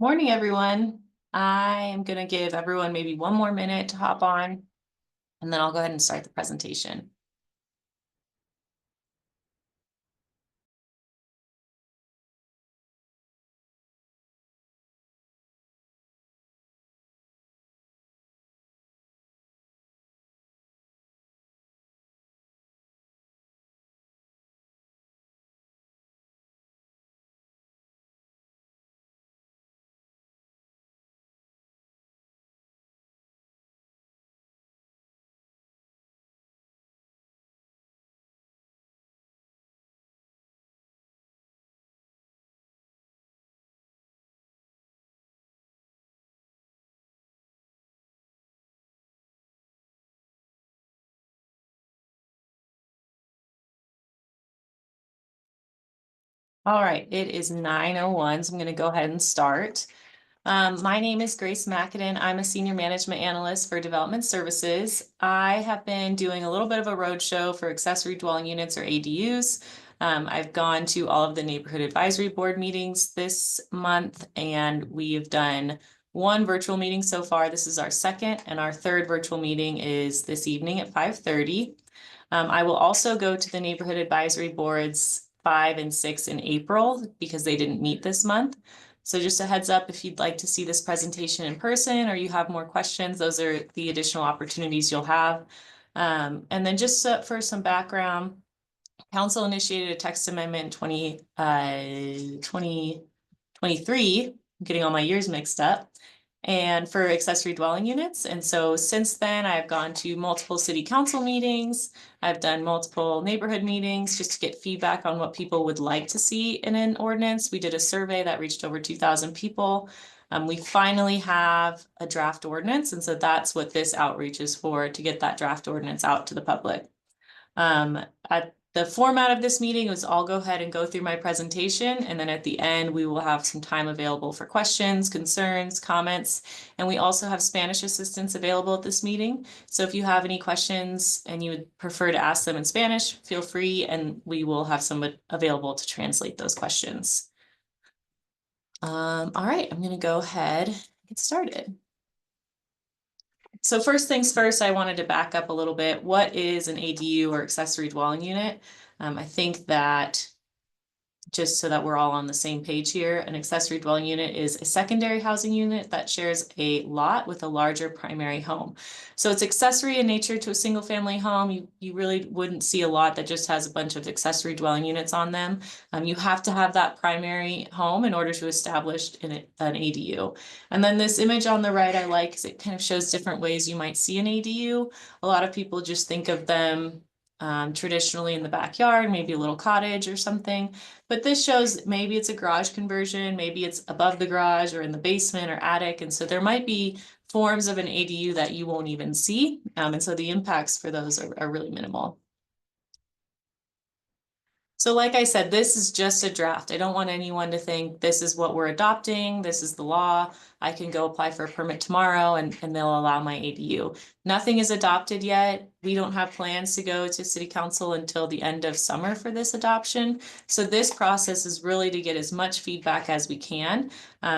Morning, everyone. I am going to give everyone maybe one more minute to hop on, and then I'll go ahead and start the presentation. All right, it is 9:01, so I'm going to go ahead and start. My name is Grace McAdin. I'm a senior management analyst for development services. I have been doing a little bit of a roadshow for accessory dwelling units or ADUs. I've gone to all of the neighborhood advisory board meetings this month, and we've done one virtual meeting so far. This is our second, and our third virtual meeting is this evening at 5:30. I will also go to the neighborhood advisory boards 5 and 6 in April because they didn't meet this month. So just a heads up, if you'd like to see this presentation in person or you have more questions, those are the additional opportunities you'll have. And then just for some background, Council initiated a text amendment 2023, I'm getting all my years mixed up, and for accessory dwelling units. And so since then, I've gone to multiple city council meetings. I've done multiple neighborhood meetings just to get feedback on what people would like to see in an ordinance. We did a survey that reached over 2,000 people. We finally have a draft ordinance, and so that's what this outreach is for, to get that draft ordinance out to the public. At the format of this meeting is I'll go ahead and go through my presentation, and then at the end we will have some time available for questions, concerns, comments, and we also have Spanish assistance available at this meeting. So if you have any questions and you would prefer to ask them in Spanish, feel free, and we will have someone available to translate those questions. All right, I'm going to go ahead and get started. So first things first, I wanted to back up a little bit. What is an ADU or accessory dwelling unit? I think that just so that we're all on the same page here, an accessory dwelling unit is a secondary housing unit that shares a lot with a larger primary home. So it's accessory in nature to a single family home. You really wouldn't see a lot that just has a bunch of accessory dwelling units on them. You have to have that primary home in order to establish an ADU. And then this image on the right I like because it kind of shows different ways you might see an ADU. A lot of people just think of them traditionally in the backyard, maybe a little cottage or something. But this shows maybe it's a garage conversion, maybe it's above the garage or in the basement or attic. And so there might be forms of an ADU that you won't even see. And so the impacts for those are really minimal. So like I said, this is just a draft. I don't want anyone to think this is what we're adopting, this is the law. I can go apply for a permit tomorrow and they'll allow my ADU. Nothing is adopted yet. We don't have plans to go to city council until the end of summer for this adoption. So this process is really to get as much feedback as we can,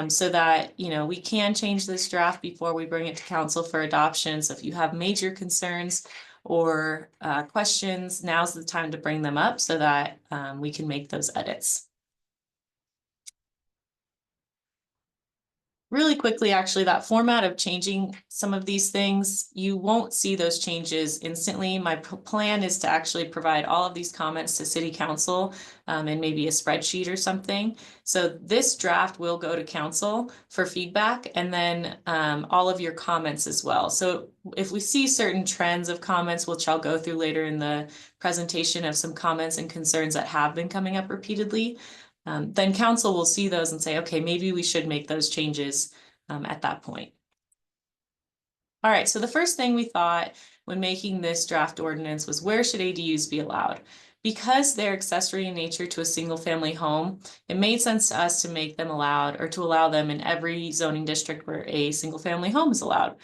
so that, we can change this draft before we bring it to council for adoption. So if you have major concerns or questions, now's the time to bring them up so that we can make those edits. Really quickly, actually, that format of changing some of these things, you won't see those changes instantly. My plan is to actually provide all of these comments to city council and maybe a spreadsheet or something. So this draft will go to council for feedback, and then all of your comments as well. So if we see certain trends of comments, which I'll go through later in the presentation, of some comments and concerns that have been coming up repeatedly, then council will see those and say, okay, maybe we should make those changes at that point. All right, so the first thing we thought when making this draft ordinance was, where should ADUs be allowed? Because they're accessory in nature to a single family home, it made sense to us to make them allowed, or to allow them in every zoning district where a single family home is allowed.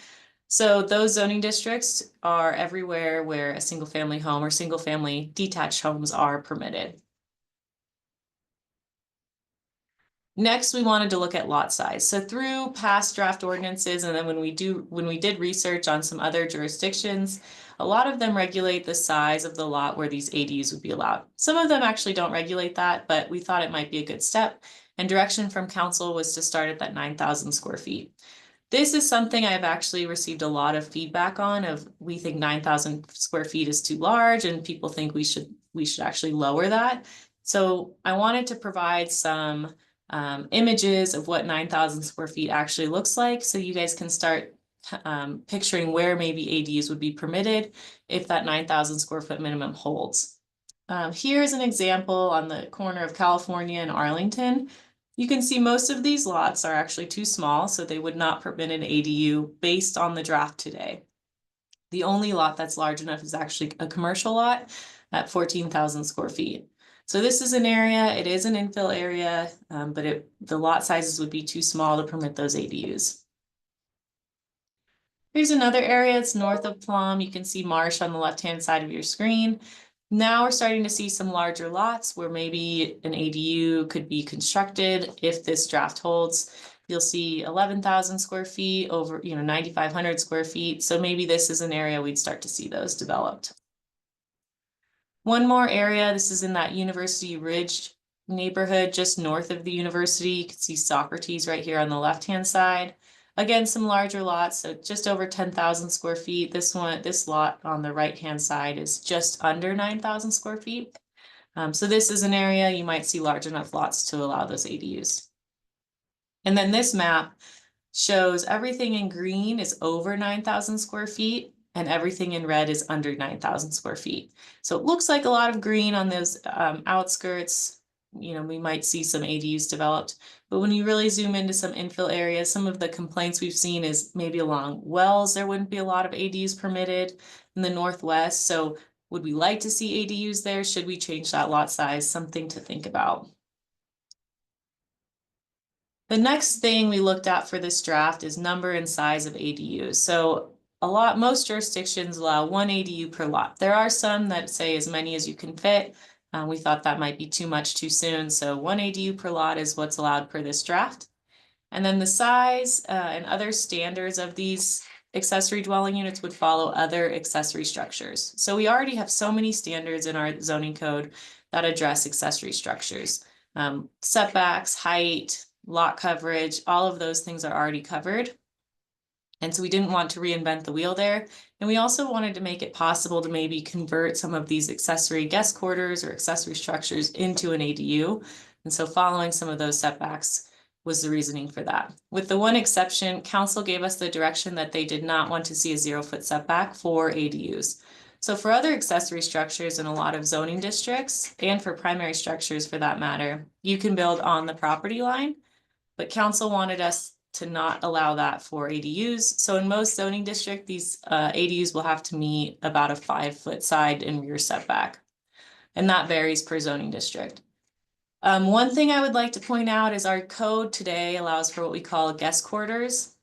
So those zoning districts are everywhere where a single family home or single family detached homes are permitted. Next, we wanted to look at lot size. So through past draft ordinances, and then when we did research on some other jurisdictions, a lot of them regulate the size of the lot where these ADUs would be allowed. Some of them actually don't regulate that, but we thought it might be a good step. And direction from council was to start at that 9,000 square feet. This is something I've actually received a lot of feedback on of we think 9,000 square feet is too large and people think we should actually lower that. So I wanted to provide some images of what 9,000 square feet actually looks like. So you guys can start picturing where maybe ADUs would be permitted if that 9,000 square foot minimum holds. Here's an example on the corner of California and Arlington. You can see most of these lots are actually too small, so they would not permit an ADU based on the draft today. The only lot that's large enough is actually a commercial lot at 14,000 square feet. So this is an area, it is an infill area, but the lot sizes would be too small to permit those ADUs. Here's another area, it's north of Plum. You can see marsh on the left-hand side of your screen. Now we're starting to see some larger lots where maybe an ADU could be constructed if this draft holds. You'll see 11,000 square feet over, 9,500 square feet. So maybe this is an area we'd start to see those developed. One more area, this is in that University Ridge neighborhood just north of the university. You can see Socrates right here on the left-hand side. Again, some larger lots, so just over 10,000 square feet. This lot on the right-hand side is just under 9,000 square feet. So this is an area you might see large enough lots to allow those ADUs. And then this map shows everything in green is over 9,000 square feet and everything in red is under 9,000 square feet. So it looks like a lot of green on those outskirts. We might see some ADUs developed, but when you really zoom into some infill areas, some of the complaints we've seen is maybe along Wells, there wouldn't be a lot of ADUs permitted in the Northwest. So would we like to see ADUs there? Should we change that lot size? Something to think about. The next thing we looked at for this draft is number and size of ADUs. So most jurisdictions allow one ADU per lot. There are some that say as many as you can fit. We thought that might be too much too soon. So one ADU per lot is what's allowed per this draft. And then the size and other standards of these accessory dwelling units would follow other accessory structures. So we already have so many standards in our zoning code that address accessory structures. Setbacks, height, lot coverage, all of those things are already covered. And so we didn't want to reinvent the wheel there. And we also wanted to make it possible to maybe convert some of these accessory guest quarters or accessory structures into an ADU. And so following some of those setbacks was the reasoning for that. With the one exception, council gave us the direction that they did not want to see a 0-foot setback for ADUs. So for other accessory structures in a lot of zoning districts, and for primary structures for that matter, you can build on the property line, but council wanted us to not allow that for ADUs. So in most zoning districts, these ADUs will have to meet about a 5-foot side and rear setback. And that varies per zoning district. One thing I would like to point out is our code today allows for what we call guest quarters.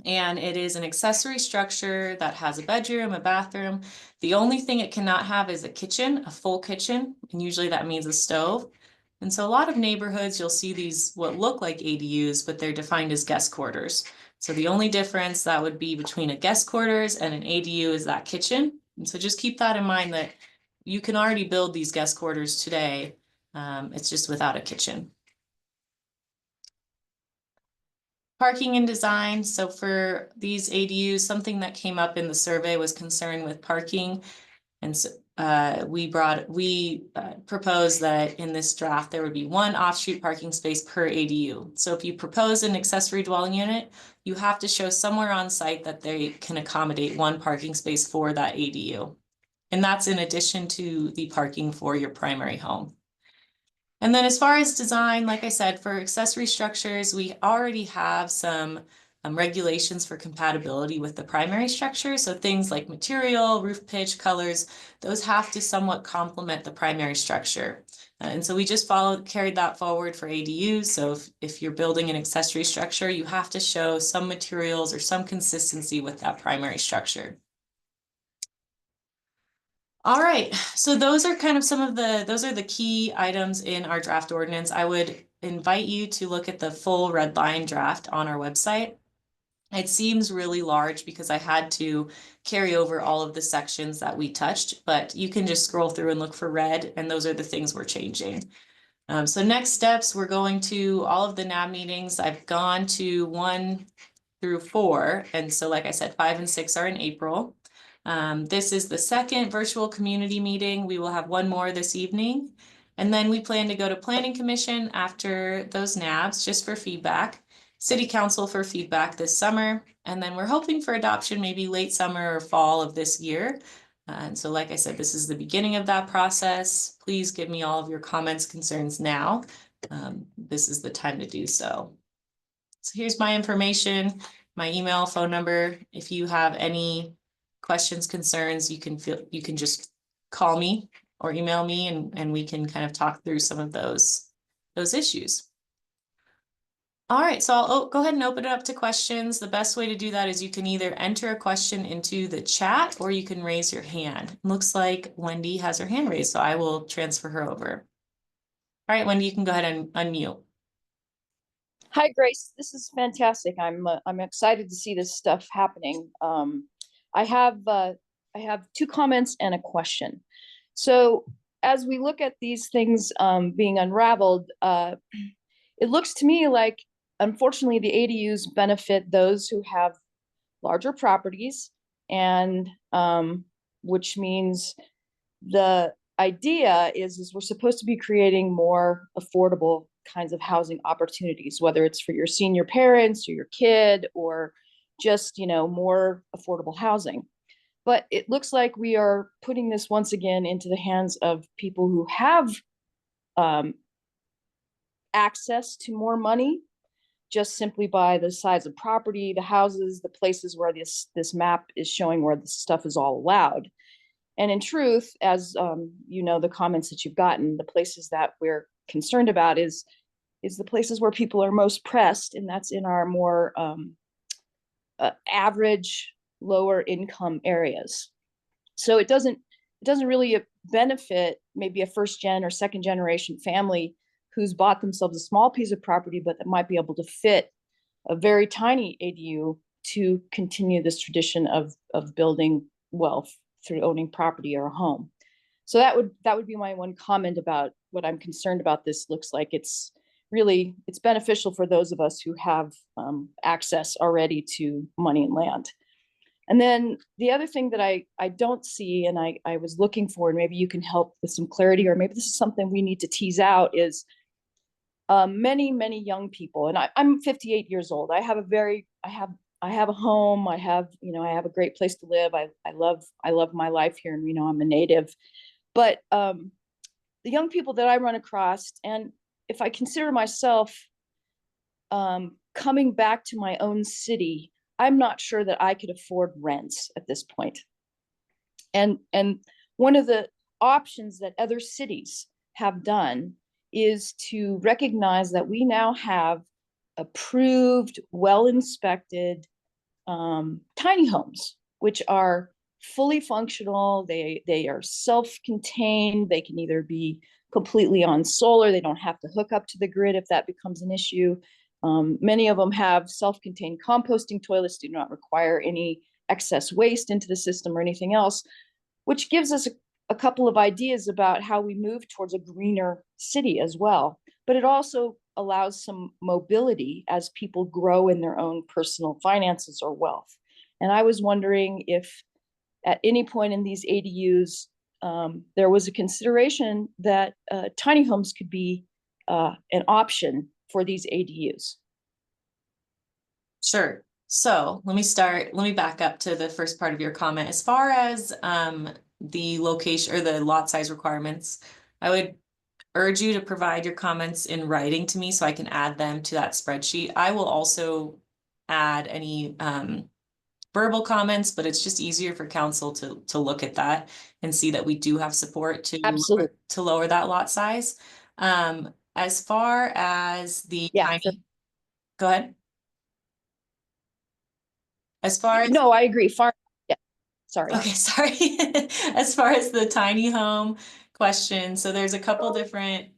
And it is an accessory structure that has a bedroom, a bathroom. The only thing it cannot have is a kitchen, a full kitchen, and usually that means a stove. And so a lot of neighborhoods, you'll see these what look like ADUs, but they're defined as guest quarters. So the only difference that would be between a guest quarters and an ADU is that kitchen. And so just keep that in mind that you can already build these guest quarters today. It's just without a kitchen. Parking and design. So for these ADUs, something that came up in the survey was concern with parking. And so we proposed that in this draft, there would be one off-street parking space per ADU. So if you propose an accessory dwelling unit, you have to show somewhere on site that they can accommodate one parking space for that ADU. And that's in addition to the parking for your primary home. And then as far as design, like I said, for accessory structures, we already have some regulations for compatibility with the primary structure. So things like material, roof pitch, colors, those have to somewhat complement the primary structure. And so we just carried that forward for ADUs. So if you're building an accessory structure, you have to show some materials or some consistency with that primary structure. All right, so those are kind of those are the key items in our draft ordinance. I would invite you to look at the full red line draft on our website. It seems really large because I had to carry over all of the sections that we touched, but you can just scroll through and look for red, and those are the things we're changing. So next steps, we're going to all of the NAB meetings. I've gone to 1 through 4, and so like I said, 5 and 6 are in April. This is the second virtual community meeting. We will have one more this evening. And then we plan to go to Planning Commission after those NABs just for feedback, City Council for feedback this summer, and then we're hoping for adoption maybe late summer or fall of this year. And so like I said, this is the beginning of that process. Please give me all of your comments, concerns now. This is the time to do so. So here's my information, my email, phone number. If you have any questions, concerns, you can just call me or email me, and we can kind of talk through some of those issues. All right, so I'll go ahead and open it up to questions. The best way to do that is you can either enter a question into the chat or you can raise your hand. Looks like Wendy has her hand raised, so I will transfer her over. All right, Wendy, you can go ahead and unmute. Hi, Grace. This is fantastic. I'm excited to see this stuff happening. I have 2 comments and a question. So as we look at these things being unraveled, it looks to me like, unfortunately, the ADUs benefit those who have larger properties, and which means the idea is we're supposed to be creating more affordable kinds of housing opportunities, whether it's for your senior parents or your kid, or just, more affordable housing. But it looks like we are putting this once again into the hands of people who have access to more money, just simply by the size of property, the houses, the places where this map is showing where this stuff is all allowed. And in truth, as the comments that you've gotten, the places that we're concerned about is the places where people are most pressed, and that's in our more average, lower income areas. So it doesn't really benefit maybe a first gen or second generation family who's bought themselves a small piece of property, but that might be able to fit a very tiny ADU to continue this tradition of building wealth through owning property or a home. So that would be my one comment about what I'm concerned about. This looks like it's beneficial for those of us who have access already to money and land. And then the other thing that I don't see, and I was looking for, and maybe you can help with some clarity, or maybe this is something we need to tease out, is many young people, and I'm 58 years old. I have a home. I have a great place to live. I love my life here in Reno. I'm a native. But the young people that I run across, and if I consider myself coming back to my own city, I'm not sure that I could afford rents at this point. And one of the options that other cities have done is to recognize that we now have approved, well-inspected tiny homes, which are fully functional. They are self-contained. They can either be completely on solar. They don't have to hook up to the grid if that becomes an issue. Many of them have self-contained composting toilets, do not require any excess waste into the system or anything else, which gives us a couple of ideas about how we move towards a greener city as well. But it also allows some mobility as people grow in their own personal finances or wealth. And I was wondering if at any point in these ADUs, there was a consideration that tiny homes could be an option for these ADUs. Sure. So let me back up to the first part of your comment. As far as the location or the lot size requirements, I would urge you to provide your comments in writing to me so I can add them to that spreadsheet. I will also add any verbal comments, but it's just easier for council to look at that and see that we do have support Absolutely. to lower that lot size. As far as the tiny, go ahead. As far as no, I agree. Yeah, sorry. Okay, sorry. As far as the tiny home question, so there's a couple different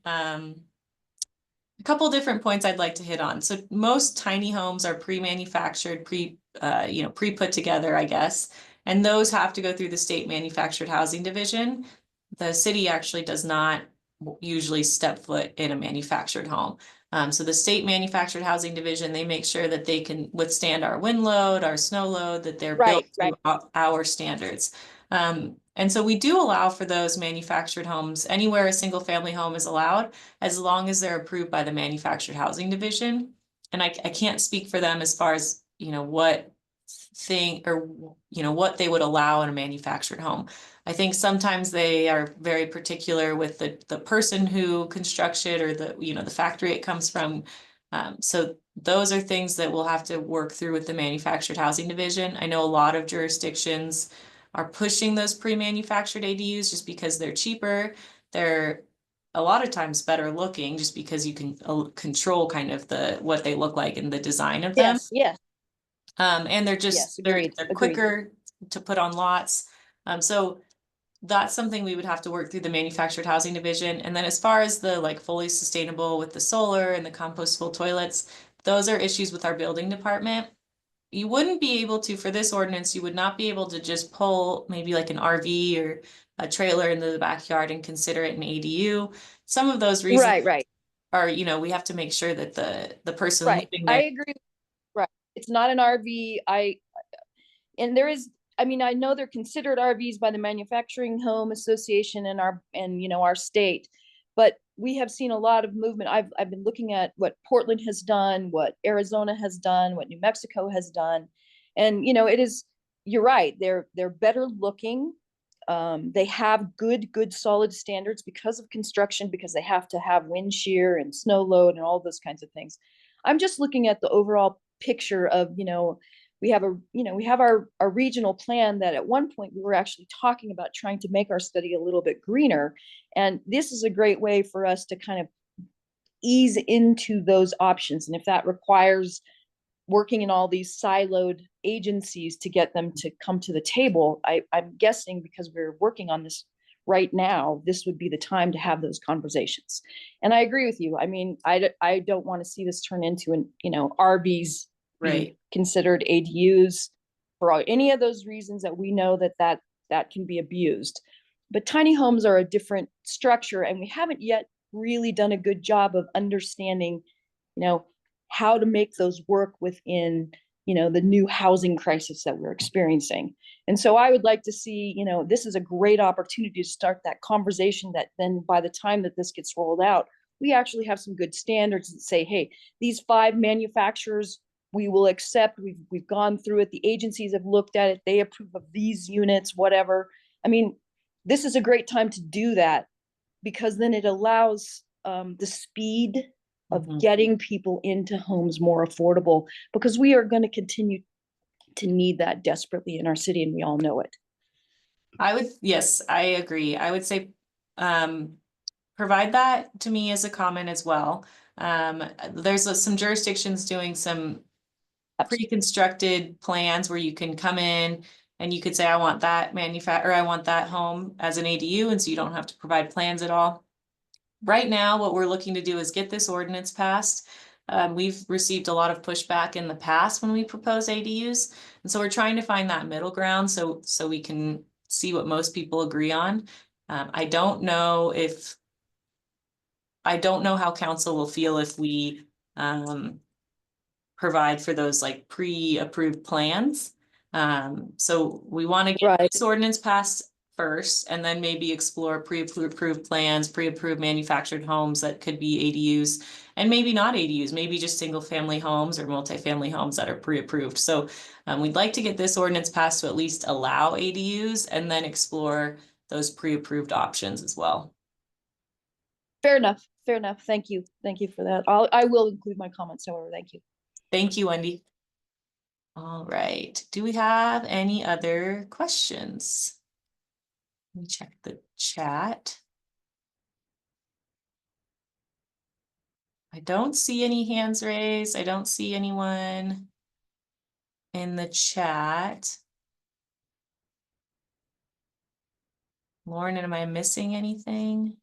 A couple different points I'd like to hit on. So most tiny homes are pre-manufactured, pre-put together, I guess. And those have to go through the state manufactured housing division. The city actually does not usually step foot in a manufactured home. So the state manufactured housing division, they make sure that they can withstand our wind load, our snow load, that they're built Right. to our standards. And so we do allow for those manufactured homes anywhere a single family home is allowed, as long as they're approved by the manufactured housing division. And I can't speak for them as far as, what thing or, what they would allow in a manufactured home. I think sometimes they are very particular with the person who constructs it or the factory it comes from. So those are things that we'll have to work through with the manufactured housing division. I know a lot of jurisdictions are pushing those pre-manufactured ADUs just because they're cheaper. They're a lot of times better looking just because you can control kind of what they look like and the design of them. Yes, yes, And they're yes, they're agreed, they're agreed. quicker to put on lots. So that's something we would have to work through the manufactured housing division. And then as far as the like fully sustainable with the solar and the compostable toilets, those are issues with our building department. You wouldn't be able to, for this ordinance, you would not be able to just pull maybe like an RV or a trailer into the backyard and consider it an ADU. Some of those reasons Right, are, we have to make sure that the person right. living I there. agree. Right. It's not an RV. And there is, I mean, I know they're considered RVs by the Manufacturing Home Association and our state, but we have seen a lot of movement. I've been looking at what Portland has done, what Arizona has done, what New Mexico has done. And it is, you're right, they're better looking. They have good solid standards because of construction, because they have to have wind shear and snow load and all those kinds of things. I'm just looking at the overall picture of, we have our regional plan that at one point we were actually talking about trying to make our study a little bit greener. And this is a great way for us to kind of ease into those options. And if that requires working in all these siloed agencies to get them to come to the table, I'm guessing because we're working on this right now, this would be the time to have those conversations. And I agree with you. I mean, I don't want to see this turn into RVs being Right. considered ADUs for any of those reasons that we know that can be abused. But tiny homes are a different structure, and we haven't yet really done a good job of understanding, how to make those work within, the new housing crisis that we're experiencing. And so I would like to see, this is a great opportunity to start that conversation that then by the time that this gets rolled out, we actually have some good standards that say, hey, these 5 manufacturers we will accept. We've gone through it. The agencies have looked at it. They approve of these units, whatever. I mean, this is a great time to do that because then it allows the speed of getting people into homes more affordable, because we are going to continue to need that desperately in our city, and we all know it. Yes, I agree. I would say, provide that to me as a comment as well. There's some jurisdictions doing some pre-constructed plans where you can come in and you could say, I want that or I want that home as an ADU, and so you don't have to provide plans at all. Right now, what we're looking to do is get this ordinance passed. We've received a lot of pushback in the past when we propose ADUs, and so we're trying to find that middle ground so we can see what most people agree on. I don't know how council will feel if we provide for those like pre-approved plans. So we want to get this ordinance passed first and then maybe explore pre-approved plans, pre-approved manufactured homes that could be ADUs and maybe not ADUs, maybe just single family homes or multifamily homes that are pre-approved. So we'd like to get this ordinance passed to at least allow ADUs and then explore those pre-approved options as well. Fair enough. Fair enough. Thank you. Thank you for that. I will include my comments, however. Thank you. Thank you, Wendy. All right. Do we have any other questions? Let me check the chat. I don't see any hands raised. I don't see anyone in the chat. Lauren, am I missing anything?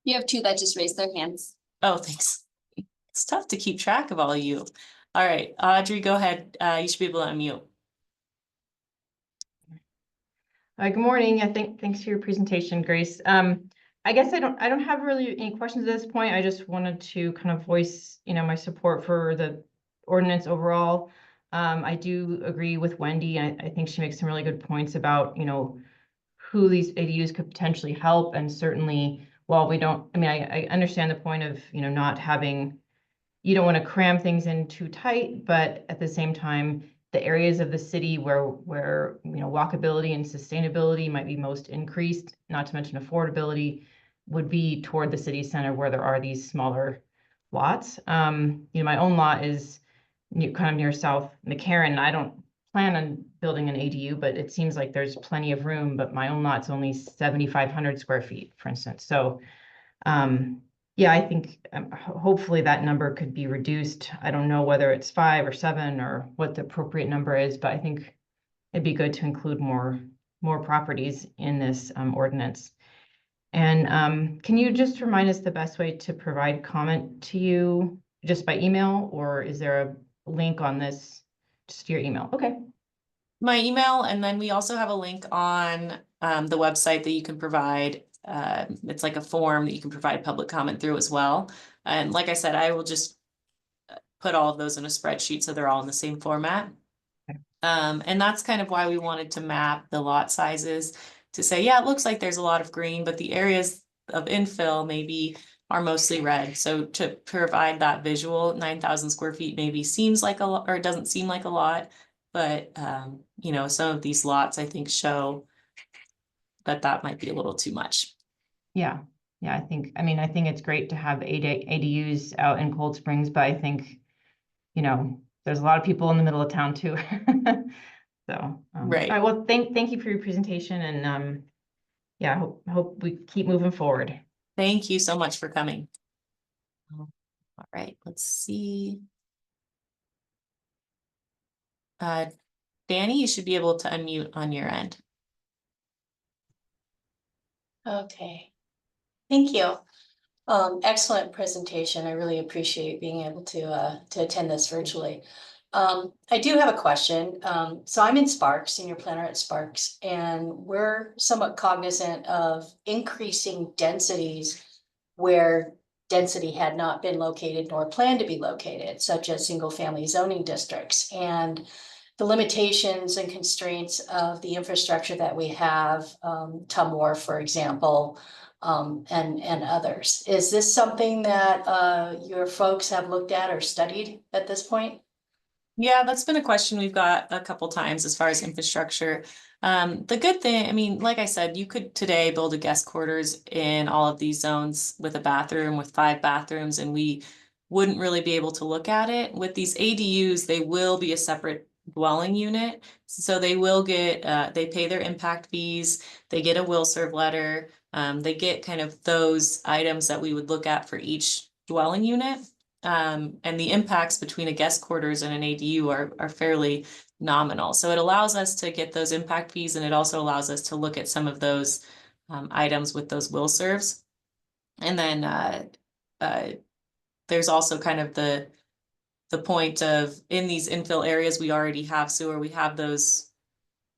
You have 2 that just raised their hands. Oh, thanks. It's tough to keep track of all of you. All right, Audrey, go ahead. You should be able to unmute. Good morning. Thanks for your presentation, Grace. I guess I don't have really any questions at this point. I just wanted to kind of voice, my support for the ordinance overall. I do agree with Wendy. I think she makes some really good points about, who these ADUs could potentially help. And certainly, while we don't, I understand the point of, not having, you don't want to cram things in too tight, but at the same time, the areas of the city where walkability and sustainability might be most increased, not to mention affordability, would be toward the city center where there are these smaller lots. My own lot is kind of near South McCarran. I don't plan on building an ADU, but it seems like there's plenty of room. But my own lot's only 7,500 square feet, for instance. So yeah, I think hopefully that number could be reduced. I don't know whether it's 5 or 7 or what the appropriate number is, but I think it'd be good to include more properties in this ordinance. And can you just remind us the best way to provide comment to you, just by email, or is there a link on this, just your email? Okay. My email, and then we also have a link on the website that you can provide. It's like a form that you can provide public comment through as well. And like I said, I will just put all of those in a spreadsheet so they're all in the same format. And that's kind of why we wanted to map the lot sizes to say, yeah, it looks like there's a lot of green, but the areas of infill maybe are mostly red. So to provide that visual, 9,000 square feet maybe seems like a lot, or it doesn't seem like a lot. But, some of these lots, I think, show that that might be a little too much. Yeah. Yeah, I think it's great to have ADUs out in Cold Springs, but I think, there's a lot of people in the middle of town too. So, Right. all right, well, thank you for your presentation, and yeah, hope we keep moving forward. Thank you so much for coming. All right, let's see. Danny, you should be able to unmute on your end. Okay, thank you. Excellent presentation. I really appreciate being able to attend this virtually. I do have a question. So I'm in Sparks, senior planner at Sparks, and we're somewhat cognizant of increasing densities where density had not been located nor planned to be located, such as single family zoning districts. And the limitations and constraints of the infrastructure that we have, Tumwar, for example, and others. Is this something that your folks have looked at or studied at this point? Yeah, that's been a question we've got a couple times as far as infrastructure. The good thing, like I said, you could today build a guest quarters in all of these zones with a bathroom, with 5 bathrooms, and we wouldn't really be able to look at it. With these ADUs, they will be a separate dwelling unit. So they will get, they pay their impact fees, they get a will serve letter, they get kind of those items that we would look at for each dwelling unit. And the impacts between a guest quarters and an ADU are fairly nominal. So it allows us to get those impact fees, and it also allows us to look at some of those items with those will serves. And then there's also kind of the point of, in these infill areas, we already have sewer, we have those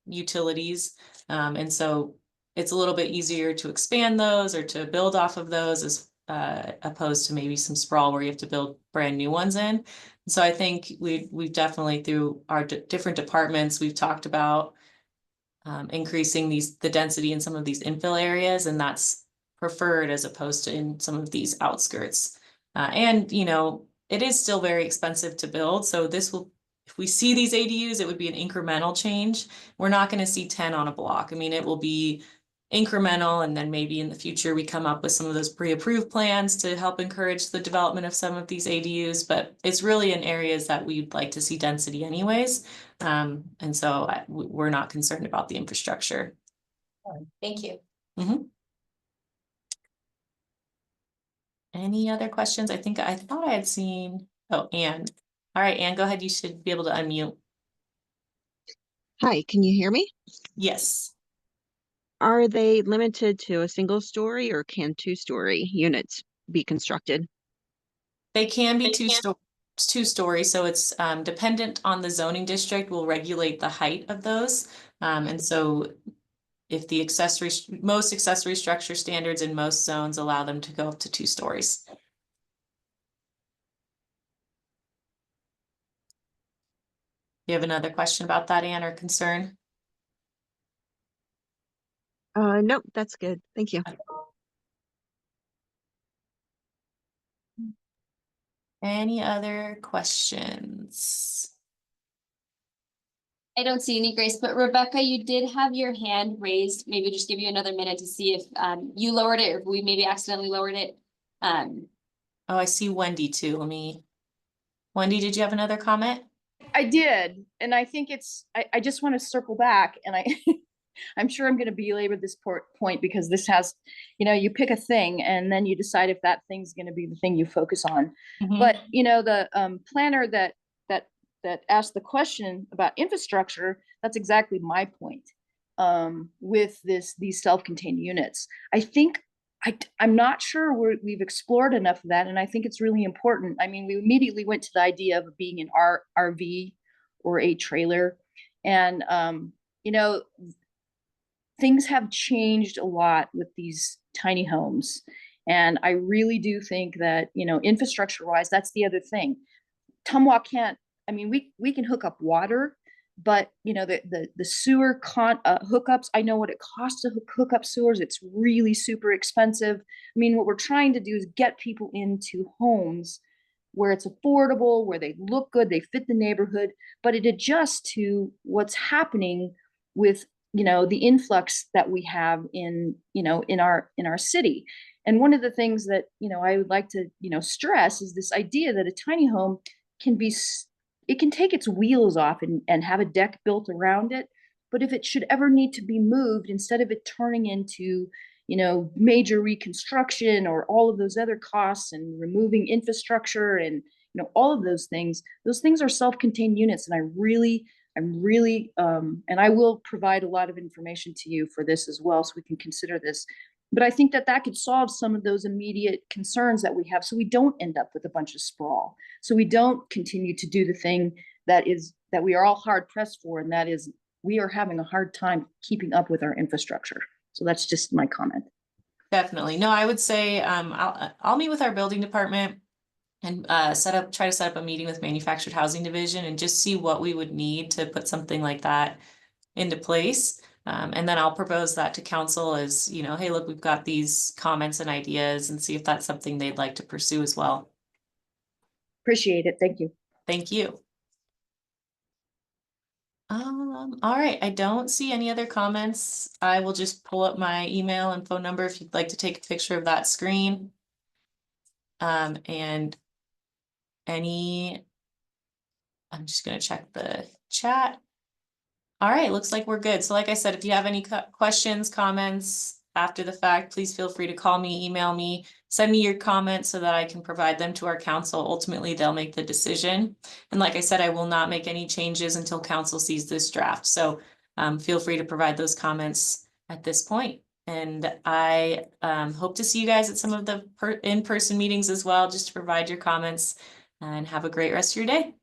utilities. And so it's a little bit easier to expand those or to build off of those as opposed to maybe some sprawl where you have to build brand new ones in. So I think we've definitely, through our different departments, we've talked about increasing the density in some of these infill areas, and that's preferred as opposed to in some of these outskirts. And it is still very expensive to build, so this will, if we see these ADUs, it would be an incremental change. We're not going to see 10 on a block. I mean, it will be incremental, and then maybe in the future we come up with some of those pre-approved plans to help encourage the development of some of these ADUs, but it's really in areas that we'd like to see density anyways. And so we're not concerned about the infrastructure. Thank you. Mm-hmm. Any other questions? I thought I had seen, oh, Anne. All right, Anne, go ahead. You should be able to unmute. Hi, can you hear me? Yes. Are they limited to a single story, or can 2-story units be constructed? They can be two-story, so it's dependent on the zoning district will regulate the height of those. And so if the most accessory structure standards in most zones allow them to go up to 2 stories. You have another question about that, Anne, or concern? Nope, that's good. Thank you. Any other questions? I don't see any, Grace, but Rebecca, you did have your hand raised. Maybe just give you another minute to see if you lowered it or if we maybe accidentally lowered it. Oh, I see Wendy too. Wendy, did you have another comment? I did, and I think I just want to circle back, and I'm sure I'm going to belabor this point because this has, you pick a thing and then you decide if that thing's going to be the thing you focus on. But, the planner that asked the question about infrastructure, that's exactly my point with these self-contained units. I think I'm not sure we've explored enough of that, and I think it's really important. I mean, we immediately went to the idea of being an RV or a trailer, and things have changed a lot with these tiny homes, and I really do think that infrastructure-wise, that's the other thing. Tumwa can't. I mean, we can hook up water, but the sewer hookups, I know what it costs to hook up sewers. It's really super expensive. I mean, what we're trying to do is get people into homes where it's affordable, where they look good, they fit the neighborhood, but it adjusts to what's happening with the influx that we have in our city. And one of the things that I would like to stress is this idea that a tiny home it can take its wheels off and have a deck built around it. But if it should ever need to be moved, instead of it turning into, major reconstruction or all of those other costs and removing infrastructure and, all of those things are self-contained units. And I'm really, and I will provide a lot of information to you for this as well, so we can consider this. But I think that could solve some of those immediate concerns that we have, so we don't end up with a bunch of sprawl. So we don't continue to do the thing that we are all hard pressed for, and that is we are having a hard time keeping up with our infrastructure. So that's just my comment. Definitely. No, I would say I'll meet with our building department and try to set up a meeting with Manufactured Housing Division and just see what we would need to put something like that into place. And then I'll propose that to council as, hey, look, we've got these comments and ideas, and see if that's something they'd like to pursue as well. Appreciate it. Thank you. Thank you. All right, I don't see any other comments. I will just pull up my email and phone number if you'd like to take a picture of that screen. And I'm just gonna check the chat. All right, looks like we're good. So like I said, if you have any questions, comments after the fact, please feel free to call me, email me, send me your comments so that I can provide them to our council. Ultimately, they'll make the decision. And like I said, I will not make any changes until council sees this draft. So feel free to provide those comments at this point. And I hope to see you guys at some of the in-person meetings as well, just to provide your comments, and have a great rest of your day.